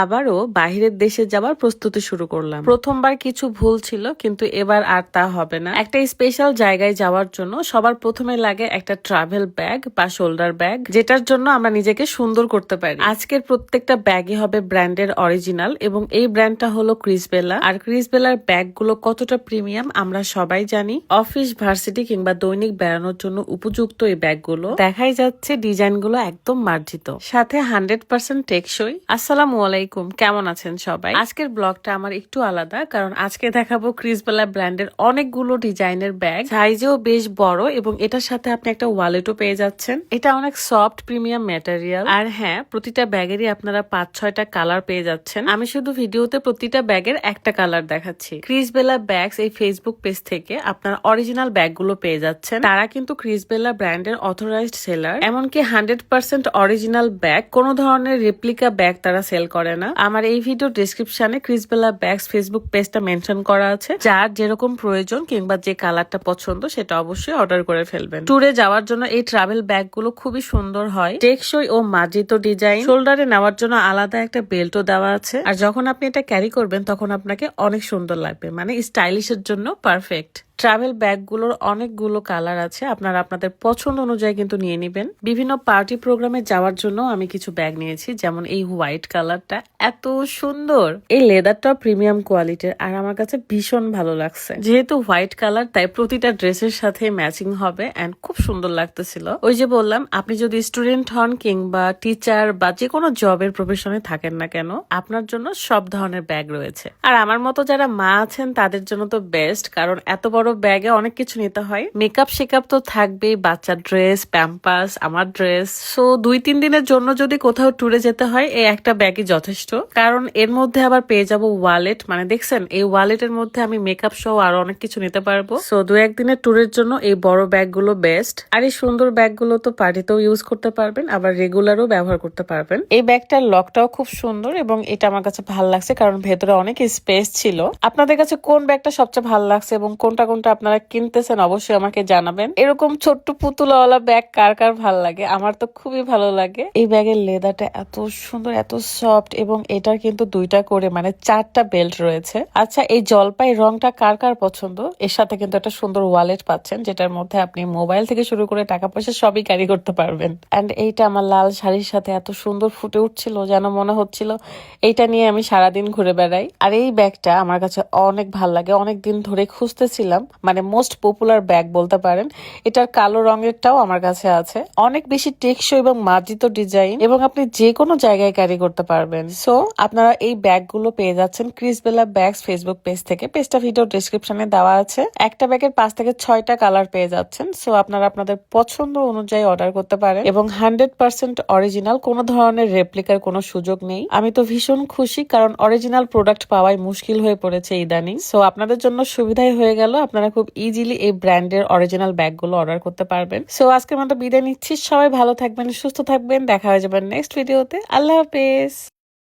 আবারও বাহিরের দেশে যাওয়ার প্রস্তুতি শুরু করলাম। প্রথমবার কিছু ভুল ছিল, কিন্তু এবার আর তা হবে না। একটা স্পেশাল জায়গায় যাওয়ার জন্য সবার প্রথমে লাগে একটা ট্রাভেল ব্যাগ বা শোল্ডার ব্যাগ, যেটার জন্য আমরা নিজেকে সুন্দর করতে পারি। আজকের প্রত্যেকটা ব্যাগই হবে ব্র্যান্ডের অরিজিনাল, এবং এই ব্র্যান্ডটা হলো ক্রিসবেলা। আর ক্রিসবেলার ব্যাগগুলো কতটা প্রিমিয়াম আমরা সবাই জানি। অফিস, ভার্সিটি কিংবা দৈনিক বেড়ানোর জন্য উপযুক্ত এই ব্যাগগুলো। দেখাই যাচ্ছে ডিজাইনগুলো একদম মার্জিত, সাথে 100% টেকসই। আসসালামু আলাইকুম, কেমন আছেন সবাই? আজকের ব্লগটা আমার একটু আলাদা, কারণ আজকে দেখাবো ক্রিসবেলা ব্র্যান্ডের অনেকগুলো ডিজাইনের ব্যাগ। সাইজেও বেশ বড়, এবং এটার সাথে আপনি একটা ওয়ালেটও পেয়ে যাচ্ছেন। এটা অনেক সফট প্রিমিয়াম ম্যাটেরিয়াল। আর হ্যাঁ, প্রতিটা ব্যাগেরই আপনারা 5-6টা কালার পেয়ে যাচ্ছেন। আমি শুধু ভিডিওতে প্রতিটা ব্যাগের একটা কালার দেখাচ্ছি। ক্রিসবেলা ব্যাগস এই ফেসবুক পেজ থেকে আপনারা অরিজিনাল ব্যাগগুলো পেয়ে যাচ্ছেন। তারা কিন্তু ক্রিসবেলা ব্র্যান্ডের অথরাইজড সেলার। এমনকি 100% অরিজিনাল ব্যাগ, কোনো ধরনের রেপ্লিকা ব্যাগ তারা সেল করে না। আমার এই ভিডিও ডেসক্রিপশনে ক্রিসবেলা ব্যাগস ফেসবুক পেজটা মেনশন করা আছে। যার যেরকম প্রয়োজন কিংবা যে কালারটা পছন্দ সেটা অবশ্যই অর্ডার করে ফেলবেন। ট্যুরে যাওয়ার জন্য এই ট্রাভেল ব্যাগগুলো খুবই সুন্দর হয়, টেকসই ও মার্জিত ডিজাইন। শোল্ডারে নেওয়ার জন্য আলাদা একটা বেল্টও দেওয়া আছে। আর যখন আপনি এটা ক্যারি করবেন তখন আপনাকে অনেক সুন্দর লাগবে, মানে স্টাইলিশের জন্য পারফেক্ট। ট্রাভেল ব্যাগগুলোর অনেকগুলো কালার আছে, আপনারা আপনাদের পছন্দ অনুযায়ী কিন্তু নিয়ে নেবেন। বিভিন্ন পার্টি প্রোগ্রামে যাওয়ার জন্য আমি কিছু ব্যাগ নিয়েছি, যেমন এই হোয়াইট কালারটা এত সুন্দর। এই লেদারটা প্রিমিয়াম কোয়ালিটির, আর আমার কাছে ভীষণ ভালো লাগছে। যেহেতু হোয়াইট কালার, তাই প্রতিটা ড্রেসের সাথে ম্যাচিং হবে, এন্ড খুব সুন্দর লাগতেছিল। ওই যে বললাম, আপনি যদি স্টুডেন্ট হন কিংবা টিচার বা যে কোনো জবের প্রফেশনে থাকেন না কেন, আপনার জন্য সব ধরনের ব্যাগ রয়েছে। আর আমার মতো যারা মা আছেন তাদের জন্য তো বেস্ট, কারণ এত বড় ব্যাগে অনেক কিছু নিতে হয়। মেকআপ শেকআপ তো থাকবেই, বাচ্চার ড্রেস, প্যাম্পাস, আমার ড্রেস। সো 2-3 দিনের জন্য যদি কোথাও ট্যুরে যেতে হয়, এই একটা ব্যাগই যথেষ্ট। কারণ এর মধ্যে আবার পেয়ে যাব ওয়ালেট, মানে দেখছেন এই ওয়ালেটের মধ্যে আমি মেকআপ সহ আরো অনেক কিছু নিতে পারবো। সো 2-1 দিনের ট্যুরের জন্য এই বড় ব্যাগগুলো বেস্ট। আর এই সুন্দর ব্যাগগুলো তো পার্টিতেও ইউজ করতে পারবেন, আবার রেগুলারও ব্যবহার করতে পারবেন। এই ব্যাগটার লকটাও খুব সুন্দর, এবং এটা আমার কাছে ভালো লাগছে কারণ ভেতরে অনেক স্পেস ছিল। আপনাদের কাছে কোন ব্যাগটা সবচেয়ে ভালো লাগছে এবং কোনটা আপনারা কিনতেছেন অবশ্যই আমাকে জানাবেন। এরকম ছোট্ট পুতুলওয়ালা ব্যাগ কার কার ভালো লাগে? আমার তো খুবই ভালো লাগে। এই ব্যাগের লেদারটা এত সুন্দর, এত সফট, এবং এটার কিন্তু 2টা করে মানে 4টা বেল্ট রয়েছে। আচ্ছা, এই জলপাই রংটা কার কার পছন্দ? এর সাথে কিন্তু একটা সুন্দর ওয়ালেট পাচ্ছেন, যেটার মধ্যে আপনি মোবাইল থেকে শুরু করে টাকা পয়সা সবই ক্যারি করতে পারবেন। এন্ড এইটা আমার লাল শাড়ির সাথে এত সুন্দর ফুটে উঠছিল, যেন মনে হচ্ছিল এইটা নিয়ে আমি সারাদিন ঘুরে বেড়াই। আর এই ব্যাগটা আমার কাছে অনেক ভালো লাগে, অনেক দিন ধরে খুঁজতেছিলাম, মানে মোস্ট পপুলার ব্যাগ বলতে পারেন। এটার কালো রঙেরটাও আমার কাছে আছে। অনেক বেশি টেকসই এবং মার্জিত ডিজাইন, এবং আপনি যে কোনো জায়গায় ক্যারি করতে পারবেন। সো আপনারা এই ব্যাগগুলো পেয়ে যাচ্ছেন ক্রিসবেলা ব্যাগস ফেসবুক পেজ থেকে। পেজটা ভিডিও ডেসক্রিপশনে দেওয়া আছে। একটা ব্যাগের 5 থেকে 6টা কালার পেয়ে যাচ্ছেন। সো আপনারা আপনাদের পছন্দ অনুযায়ী অর্ডার করতে পারেন, এবং 100% অরিজিনাল, কোনো ধরনের রেপ্লিকার কোনো সুযোগ নেই। আমি তো ভীষণ খুশি, কারণ অরিজিনাল প্রোডাক্ট পাওয়াই মুশকিল হয়ে পড়েছে ইদানিং। সো আপনাদের জন্য সুবিধাই হয়ে গেল, আপনারা খুব ইজিলি এই ব্র্যান্ডের অরিজিনাল ব্যাগগুলো অর্ডার করতে পারবেন। সো আজকের মতো বিদায় নিচ্ছি। সবাই ভালো থাকবেন, সুস্থ থাকবেন। দেখা হয়ে যাবে নেক্সট ভিডিওতে। আল্লাহ হাফেজ।